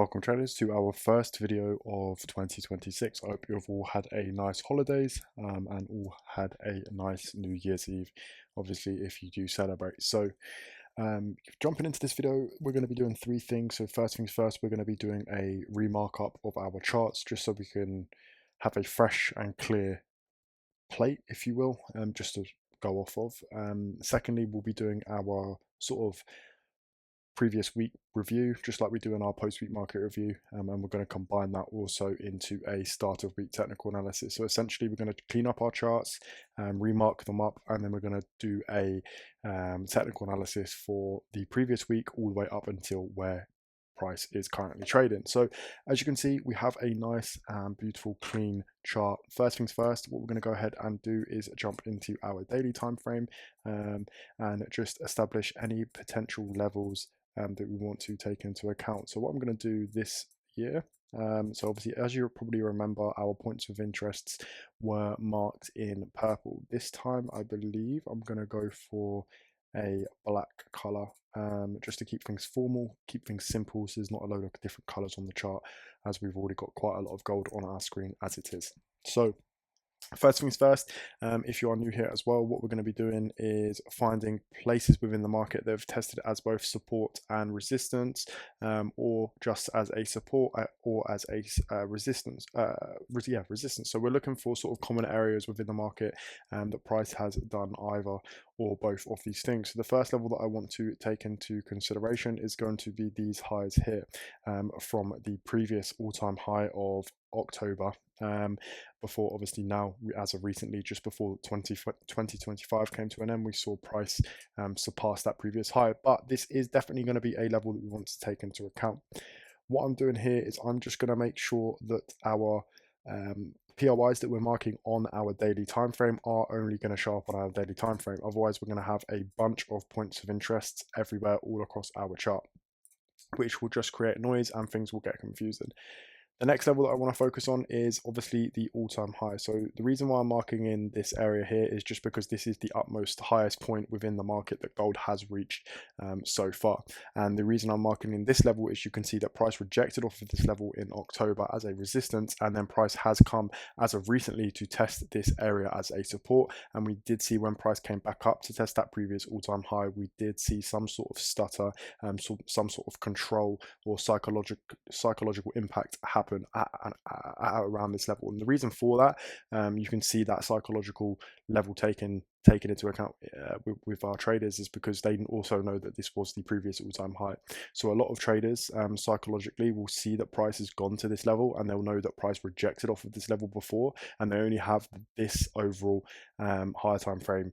welcome traders to our first video of 2026. I hope you've all had a nice holidays and all had a nice New Year's Eve, obviously if you do celebrate. So jumping into this video, we're going to be doing three things. So first things first, we're going to be doing a remark up of our charts just so we can have a fresh and clear plate, if you will, just to go off of. Secondly, we'll be doing our sort of previous week review, just like we do in our post-week market review, and we're going to combine that also into a start of week technical analysis. So essentially we're going to clean up our charts, remark them up, and then we're going to do a technical analysis for the previous week all the way up until where price is currently trading. So as you can see, we have a nice beautiful clean chart. First things first, what we're going to go ahead and do is jump into our daily time frame and just establish any potential levels that we want to take into account. So what I'm going to do this year, so obviously as you probably remember, our points of interests were marked in purple. This time I believe I'm going to go for a black color, just to keep things formal, keep things simple, so there's not a load of different colors on the chart, as we've already got quite a lot of gold on our screen as it is. So first things first, if you are new here as well, what we're going to be doing is finding places within the market that have tested as both support and resistance, or just as a support or as a resistance. Resistance. So we're looking for sort of common areas within the market that price has done either or both of these things. So the first level that I want to take into consideration is going to be these highs here, from the previous all-time high of October, before obviously now, as of recently, just before 2025 came to an end, we saw price surpass that previous high. But this is definitely going to be a level that we want to take into account. What I'm doing here is I'm just going to make sure that our POIs that we're marking on our daily time frame are only going to show up on our daily time frame. Otherwise, we're going to have a bunch of points of interest everywhere all across our chart, which will just create noise and things will get confusing. The next level that I want to focus on is obviously the all-time high. So the reason why I'm marking in this area here is just because this is the utmost highest point within the market that gold has reached so far. And the reason I'm marking in this level is you can see that price rejected off of this level in October as a resistance, and then price has come as of recently to test this area as a support. And we did see when price came back up to test that previous all-time high, we did see some sort of stutter, some sort of control or psychological impact happen at around this level. And the reason for that, you can see that psychological level taken into account with our traders, is because they also know that this was the previous all-time high. So a lot of traders psychologically will see that price has gone to this level, and they'll know that price rejected off of this level before, and they only have this overall higher time frame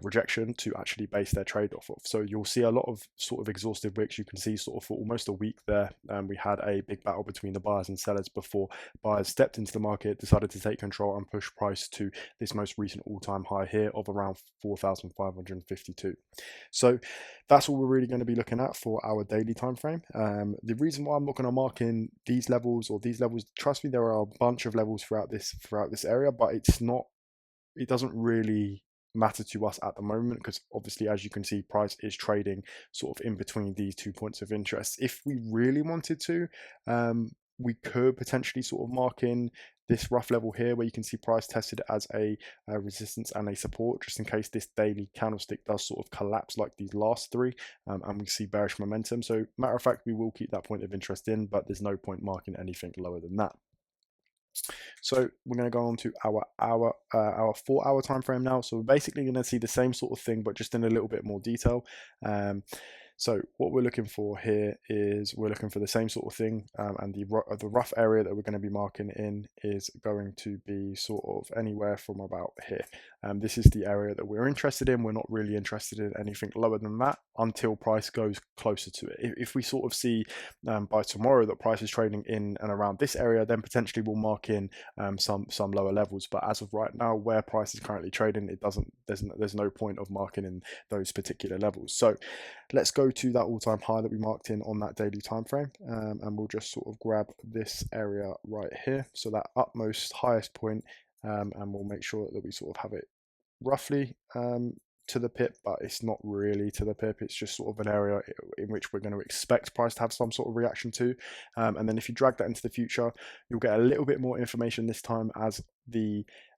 rejection to actually base their trade off of. So you'll see a lot of sort of exhaustive wicks. You can see sort of for almost a week there, we had a big battle between the buyers and sellers before buyers stepped into the market, decided to take control and push price to this most recent all-time high here of around 4,552. So that's what we're really going to be looking at for our daily time frame. The reason why I'm not going to mark in these levels or these levels, trust me, there are a bunch of levels throughout this area, but it doesn't really matter to us at the moment, because obviously, as you can see, price is trading sort of in between these 2 points of interest. If we really wanted to, we could potentially sort of mark in this rough level here where you can see price tested as a resistance and a support, just in case this daily candlestick does sort of collapse like these last three, and we see bearish momentum. So matter of fact, we will keep that point of interest in, but there's no point marking anything lower than that. So we're going to go on to our 4-hour time frame now. So we're basically going to see the same sort of thing, but just in a little bit more detail. So what we're looking for here is we're looking for the same sort of thing, and the rough area that we're going to be marking in is going to be sort of anywhere from about here. This is the area that we're interested in. We're not really interested in anything lower than that until price goes closer to it. If we sort of see by tomorrow that price is trading in and around this area, then potentially we'll mark in some lower levels. But as of right now, where price is currently trading, there's no point of marking in those particular levels. So let's go to that all-time high that we marked in on that daily time frame, and we'll just sort of grab this area right here, so that utmost highest point, and we'll make sure that we sort of have it roughly to the pip, but it's not really to the pip. It's just sort of an area in which we're going to expect price to have some sort of reaction to. And then if you drag that into the future, you'll get a little bit more information this time as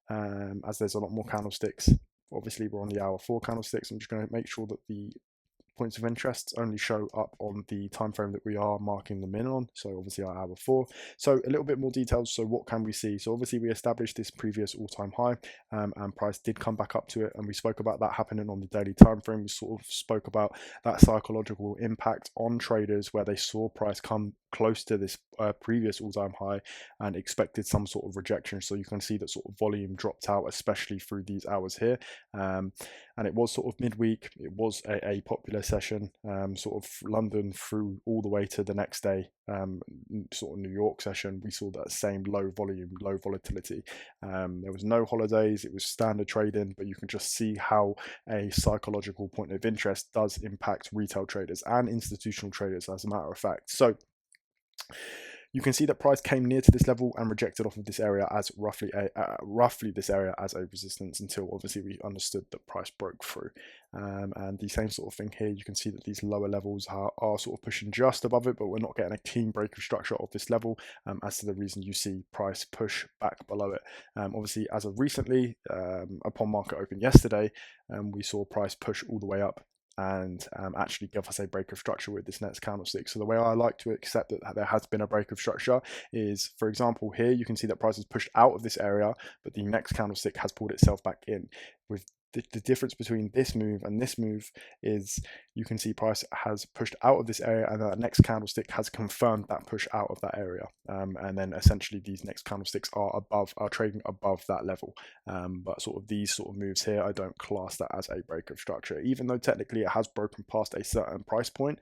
there's a lot more candlesticks. Obviously, we're on the hour 4 candlesticks. I'm just going to make sure that the points of interest only show up on the time frame that we are marking them in on, so obviously our hour 4. So a little bit more details. So what can we see? So obviously we established this previous all-time high, and price did come back up to it, and we spoke about that happening on the daily time frame. We sort of spoke about that psychological impact on traders where they saw price come close to this previous all-time high and expected some sort of rejection. So you can see that sort of volume dropped out, especially through these hours here, and it was sort of midweek. It was a popular session, sort of London through all the way to the next day, sort of New York session. We saw that same low volume, low volatility. There was no holidays. It was standard trading, but you can just see how a psychological point of interest does impact retail traders and institutional traders, as a matter of fact. So you can see that price came near to this level and rejected off of this area as roughly this area as a resistance, until obviously we understood that price broke through. And the same sort of thing here. You can see that these lower levels are sort of pushing just above it, but we're not getting a clean break of structure of this level, as to the reason you see price push back below it. Obviously, as of recently, upon market open yesterday, we saw price push all the way up and actually give us a break of structure with this next candlestick. So the way I like to accept that there has been a break of structure is, for example, here you can see that price has pushed out of this area, but the next candlestick has pulled itself back in. With the difference between this move and this move is you can see price has pushed out of this area, and that next candlestick has confirmed that push out of that area, and then essentially these next candlesticks are trading above that level, but sort of these sort of moves here, I don't class that as a break of structure, even though technically it has broken past a certain price point.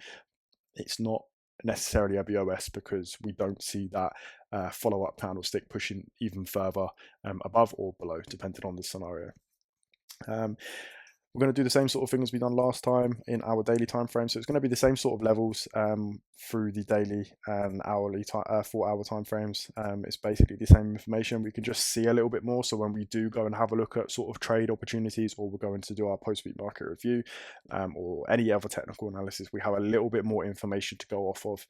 It's not necessarily a BOS because we don't see that follow-up candlestick pushing even further above or below, depending on the scenario. We're going to do the same sort of thing as we done last time in our daily time frame. So it's going to be the same sort of levels through the daily and hourly 4-hour time frames. It's basically the same information. We can just see a little bit more. So when we do go and have a look at sort of trade opportunities, or we're going to do our post-week market review, or any other technical analysis, we have a little bit more information to go off of,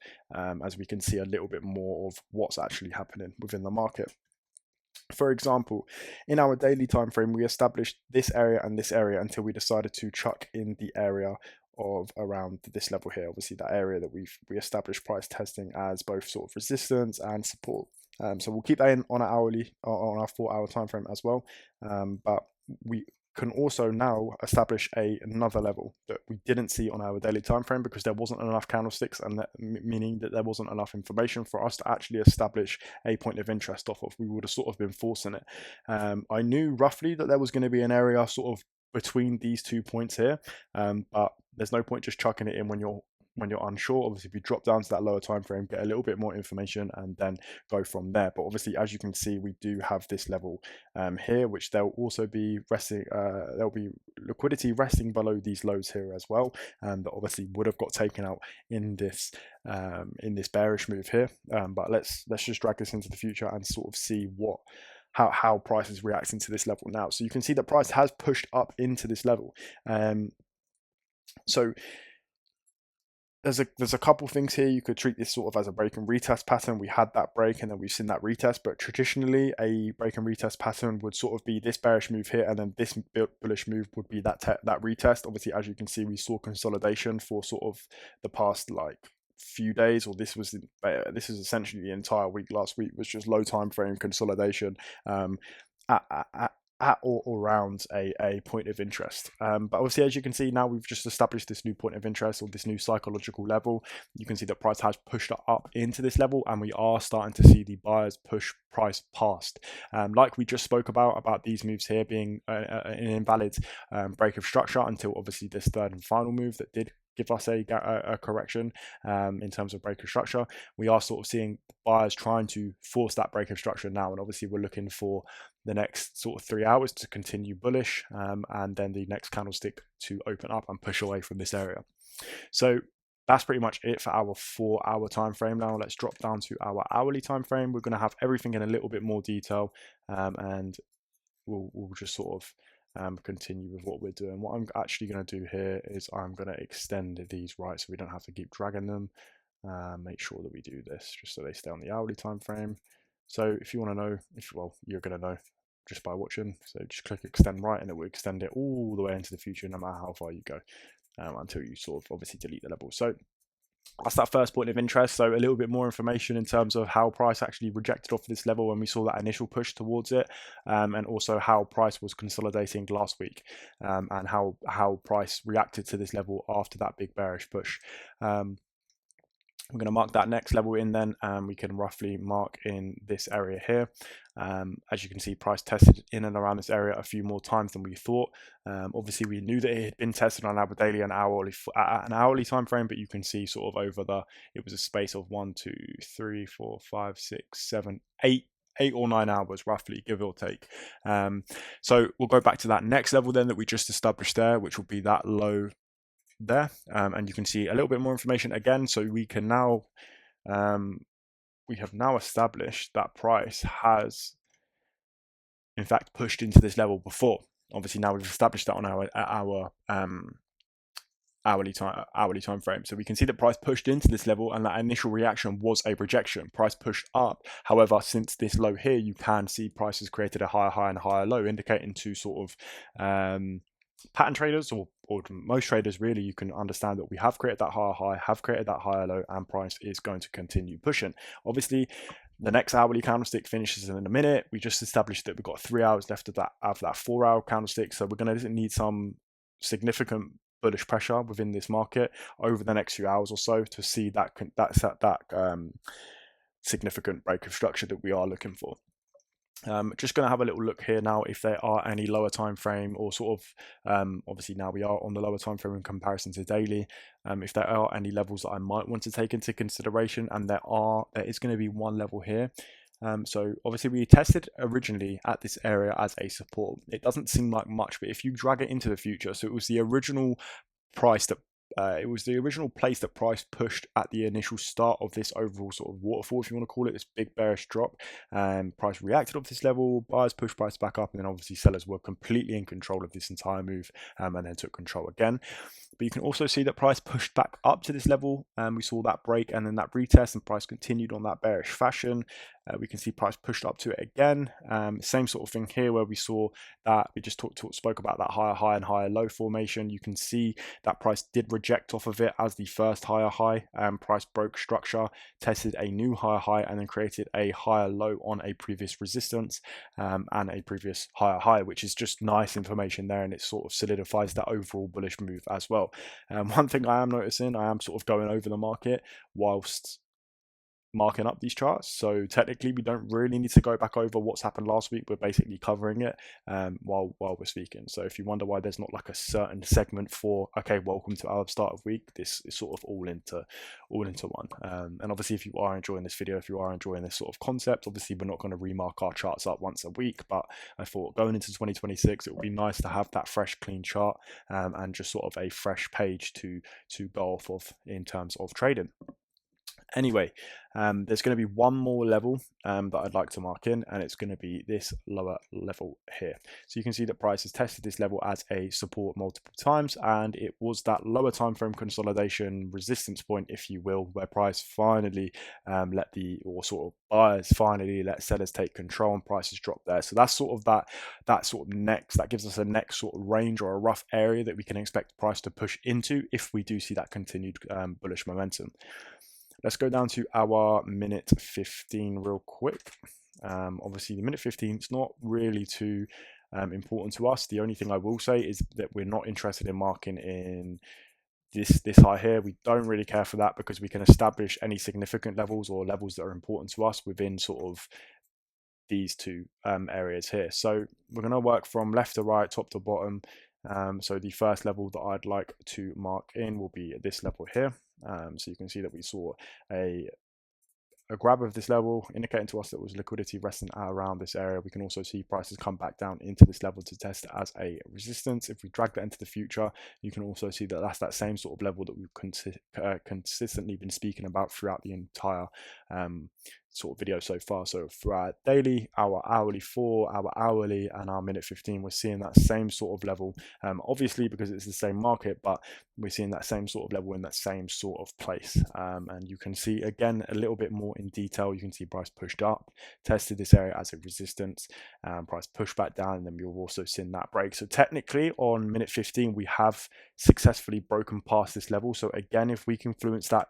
as we can see a little bit more of what's actually happening within the market. For example, in our daily time frame, we established this area and this area until we decided to chuck in the area of around this level here. Obviously, that area that we established price testing as both sort of resistance and support. So we'll keep that in on our 4-hour time frame as well. But we can also now establish another level that we didn't see on our daily time frame because there wasn't enough candlesticks, and meaning that there wasn't enough information for us to actually establish a point of interest off of. We would have sort of been forcing it. I knew roughly that there was going to be an area sort of between these 2 points here, but there's no point just chucking it in when you're unsure. Obviously, if you drop down to that lower time frame, get a little bit more information, and then go from there. But obviously, as you can see, we do have this level here, which there'll also be resting. There'll be liquidity resting below these lows here as well, and that obviously would have got taken out in this bearish move here. But let's just drag this into the future and sort of see how price is reacting to this level now. So you can see that price has pushed up into this level. So there's a couple things here. You could treat this sort of as a break and retest pattern. We had that break and then we've seen that retest, but traditionally a break and retest pattern would sort of be this bearish move here, and then this bullish move would be that retest. Obviously, as you can see, we saw consolidation for sort of the past few days, or this is essentially the entire week. Last week was just low time frame consolidation at or around a point of interest. But obviously, as you can see, now we've just established this new point of interest, or this new psychological level. You can see that price has pushed up into this level, and we are starting to see the buyers push price past. Like we just spoke about these moves here being an invalid break of structure until obviously this third and final move that did give us a correction in terms of break of structure. We are sort of seeing buyers trying to force that break of structure now, and obviously we're looking for the next sort of 3 hours to continue bullish, and then the next candlestick to open up and push away from this area. So that's pretty much it for our 4-hour time frame. Now let's drop down to our hourly time frame. We're going to have everything in a little bit more detail, and we'll just sort of continue with what we're doing. What I'm actually going to do here is I'm going to extend these right so we don't have to keep dragging them. Make sure that we do this just so they stay on the hourly time frame. So if you want to know, well, you're going to know just by watching. So just click extend right and it will extend it all the way into the future no matter how far you go, until you sort of obviously delete the level. So that's that first point of interest. So a little bit more information in terms of how price actually rejected off this level when we saw that initial push towards it, and also how price was consolidating last week, and how price reacted to this level after that big bearish push. I'm going to mark that next level in then, and we can roughly mark in this area here. As you can see, price tested in and around this area a few more times than we thought. Obviously, we knew that it had been tested on our daily and hourly time frame, but you can see sort of over it was a space of 1, 2, 3, 4, 5, 6, 7, 8 or 9 hours roughly, give or take. So we'll go back to that next level then that we just established there, which will be that low there, and you can see a little bit more information again. So we can now we have now established that price has in fact pushed into this level before. Obviously now we've established that on our hourly time frame. So we can see that price pushed into this level and that initial reaction was a rejection. Price pushed up. However, since this low here, you can see price has created a higher high and higher low, indicating to sort of pattern traders or most traders really, you can understand that we have created that higher high, have created that higher low, and price is going to continue pushing. Obviously the next hourly candlestick finishes in a minute. We just established that we've got 3 hours left of that 4 hour candlestick, so we're going to need some significant bullish pressure within this market over the next few hours or so to see that significant break of structure that we are looking for. Just going to have a little look here now if there are any lower time frame or sort of obviously now we are on the lower time frame in comparison to daily, if there are any levels that I might want to take into consideration, and there is going to be one level here. So obviously we tested originally at this area as a support. It doesn't seem like much, but if you drag it into the future, so it was the original price that it was the original place that price pushed at the initial start of this overall sort of waterfall, if you want to call it, this big bearish drop. Price reacted off this level, buyers pushed price back up, and then obviously sellers were completely in control of this entire move, and then took control again. But you can also see that price pushed back up to this level, and we saw that break and then that retest, and price continued on that bearish fashion. We can see price pushed up to it again. Same sort of thing here where we saw that we just spoke about that higher high and higher low formation. You can see that price did reject off of it as the first higher high, and price broke structure, tested a new higher high, and then created a higher low on a previous resistance, and a previous higher high, which is just nice information there, and it sort of solidifies that overall bullish move as well. One thing I am noticing, I am sort of going over the market whilst marking up these charts, so technically we don't really need to go back over what's happened last week. We're basically covering it while we're speaking. So if you wonder why there's not like a certain segment for, okay, welcome to our start of week, this is sort of all into one. And obviously if you are enjoying this video, if you are enjoying this sort of concept, obviously we're not going to remark our charts up once a week, but I thought going into 2026 it would be nice to have that fresh clean chart, and just sort of a fresh page to go off of in terms of trading. Anyway, there's going to be one more level that I'd like to mark in, and it's going to be this lower level here. So you can see that price has tested this level as a support multiple times, and it was that lower time frame consolidation resistance point, if you will, where price finally buyers finally let sellers take control, and prices drop there. So that's sort of that gives us a next sort of range or a rough area that we can expect price to push into if we do see that continued bullish momentum. Let's go down to our minute 15 real quick. Obviously, the minute 15 is not really too important to us. The only thing I will say is that we're not interested in marking in this high here. We don't really care for that because we can establish any significant levels or levels that are important to us within sort of these two areas here. So we're going to work from left to right, top to bottom. So the first level that I'd like to mark in will be at this level here. So you can see that we saw a grab of this level, indicating to us that was liquidity resting around this area. We can also see prices come back down into this level to test it as a resistance. If we drag that into the future, you can also see that that's that same sort of level that we've consistently been speaking about throughout the entire sort of video so far. So for our daily, our hourly 4, our hourly, and our minute 15, we're seeing that same sort of level. Obviously because it's the same market, but we're seeing that same sort of level in that same sort of place. And you can see again a little bit more in detail. You can see price pushed up, tested this area as a resistance, price pushed back down, and then you've also seen that break. So technically on minute 15 we have successfully broken past this level. So again, if we can influence that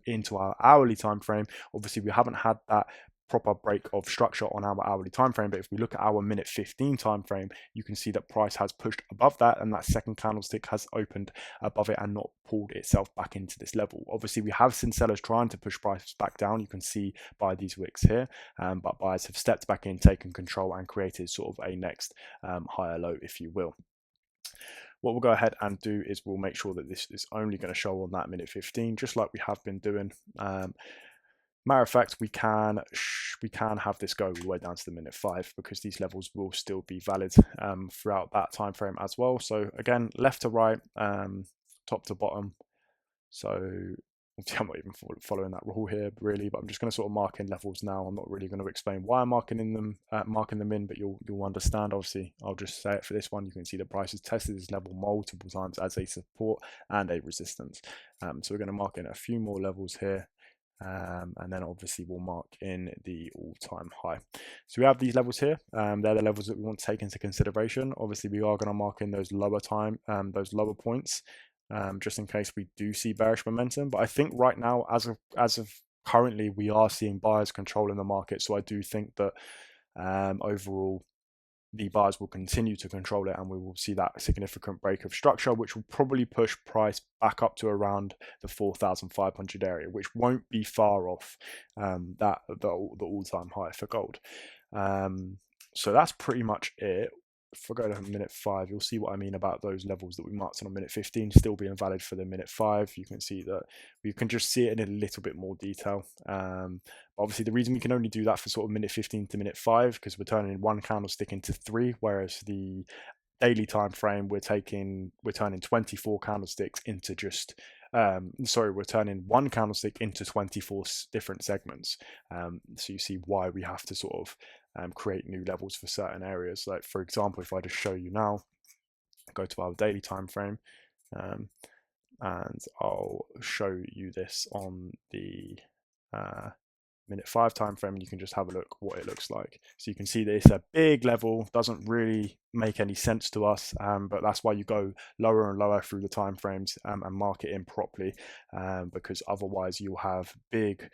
into our hourly time frame, obviously we haven't had that proper break of structure on our hourly time frame, but if we look at our minute 15 time frame, you can see that price has pushed above that, and that second candlestick has opened above it and not pulled itself back into this level. Obviously we have seen sellers trying to push price back down, you can see by these wicks here, but buyers have stepped back in, taken control, and created sort of a next higher low, if you will. What we'll go ahead and do is we'll make sure that this is only going to show on that minute 15, just like we have been doing. Matter of fact, we can have this go all the way down to the minute 5, because these levels will still be valid throughout that time frame as well. So again, left to right, top to bottom. So I'm not even following that rule here really, but I'm just going to sort of mark in levels now. I'm not really going to explain why I'm marking them in, but you'll understand. Obviously, I'll just say it for this one. You can see the price has tested this level multiple times as a support and a resistance. So we're going to mark in a few more levels here. And then obviously we'll mark in the all-time high. So we have these levels here. They're the levels that we want to take into consideration. Obviously we are going to mark in those lower points, just in case we do see bearish momentum. But I think right now, as of currently, we are seeing buyers controlling the market. So I do think that overall, the buyers will continue to control it, and we will see that significant break of structure, which will probably push price back up to around the 4,500 area, which won't be far off the all-time high for gold. So that's pretty much it. If I go to minute 5, you'll see what I mean about those levels that we marked on minute 15 still being valid for the minute 5. You can see that we can just see it in a little bit more detail. Obviously, the reason we can only do that for sort of minute 15 to minute 5, because we're turning one candlestick into 3, whereas the daily time frame we're turning 24 candlesticks into just we're turning one candlestick into 24 different segments. So you see why we have to sort of create new levels for certain areas. Like for example, if I just show you now, go to our daily time frame, and I'll show you this on the minute 5 time frame, and you can just have a look what it looks like. So you can see that it's a big level, doesn't really make any sense to us, but that's why you go lower and lower through the time frames and mark it in properly, because otherwise you'll have big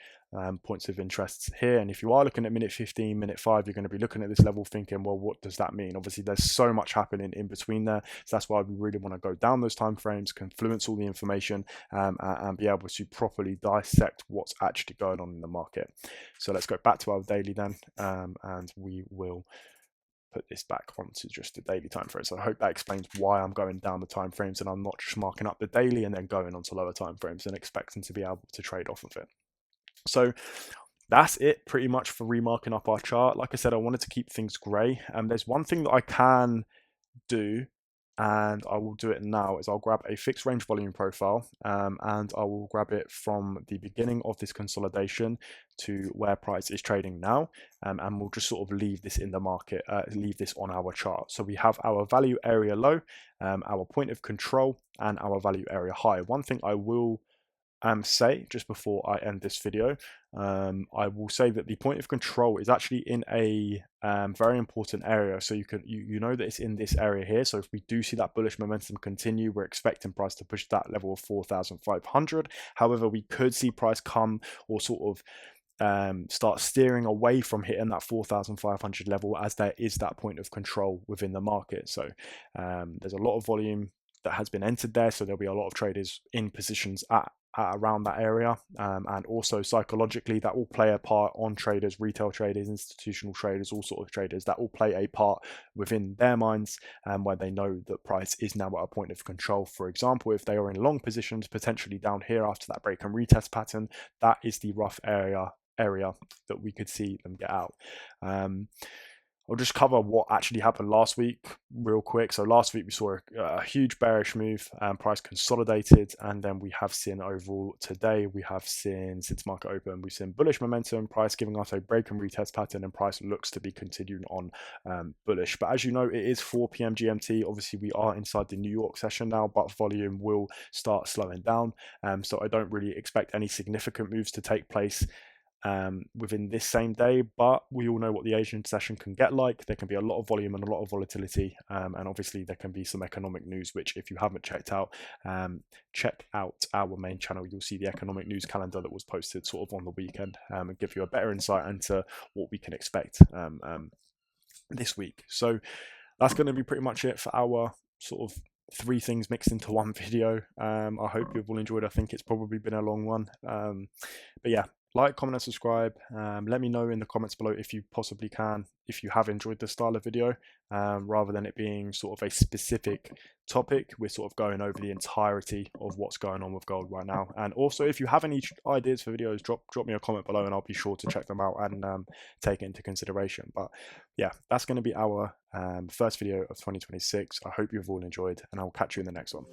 points of interest here. And if you are looking at minute 15, minute 5, you're going to be looking at this level thinking, well, what does that mean? Obviously there's so much happening in between there, so that's why we really want to go down those time frames, confluence all the information, and be able to properly dissect what's actually going on in the market. So let's go back to our daily then, and we will put this back onto just the daily time frame. So I hope that explains why I'm going down the time frames, and I'm not just marking up the daily and then going onto lower time frames and expecting to be able to trade off of it. So that's it pretty much for remarking up our chart. Like I said, I wanted to keep things grey. There's one thing that I can do, and I will do it now, is I'll grab a fixed range volume profile, and I will grab it from the beginning of this consolidation to where price is trading now, and we'll just sort of leave this in the market, leave this on our chart. So we have our value area low, our point of control, and our value area high. One thing I will say just before I end this video, I will say that the point of control is actually in a very important area. So you know that it's in this area here. So if we do see that bullish momentum continue, we're expecting price to push that level of 4,500. However, we could see price come or sort of start steering away from hitting that 4,500 level, as there is that point of control within the market. So there's a lot of volume that has been entered there, so there'll be a lot of traders in positions at around that area, and also psychologically that will play a part on traders, retail traders, institutional traders, all sort of traders. That will play a part within their minds, where they know that price is now at a point of control. For example, if they are in long positions potentially down here after that break and retest pattern, that is the rough area that we could see them get out. I'll just cover what actually happened last week real quick. So last week we saw a huge bearish move, price consolidated, and then we have seen overall today, we have seen, since market open, we've seen bullish momentum, price giving us a break and retest pattern, and price looks to be continuing on bullish. But as you know, it is 4 p.m. GMT. Obviously, we are inside the New York session now, but volume will start slowing down. So I don't really expect any significant moves to take place within this same day, but we all know what the Asian session can get like. There can be a lot of volume and a lot of volatility, and obviously there can be some economic news, which if you haven't checked out, check out our main channel. You'll see the economic news calendar that was posted sort of on the weekend, and give you a better insight into what we can expect this week. So that's going to be pretty much it for our sort of 3 things mixed into one video. I hope you've all enjoyed. I think it's probably been a long one, but yeah, like, comment, and subscribe. Let me know in the comments below if you possibly can, if you have enjoyed this style of video, rather than it being sort of a specific topic. We're sort of going over the entirety of what's going on with gold right now. And also, if you have any ideas for videos, drop me a comment below and I'll be sure to check them out and take it into consideration. But yeah, that's going to be our first video of 2026. I hope you've all enjoyed, and I'll catch you in the next one.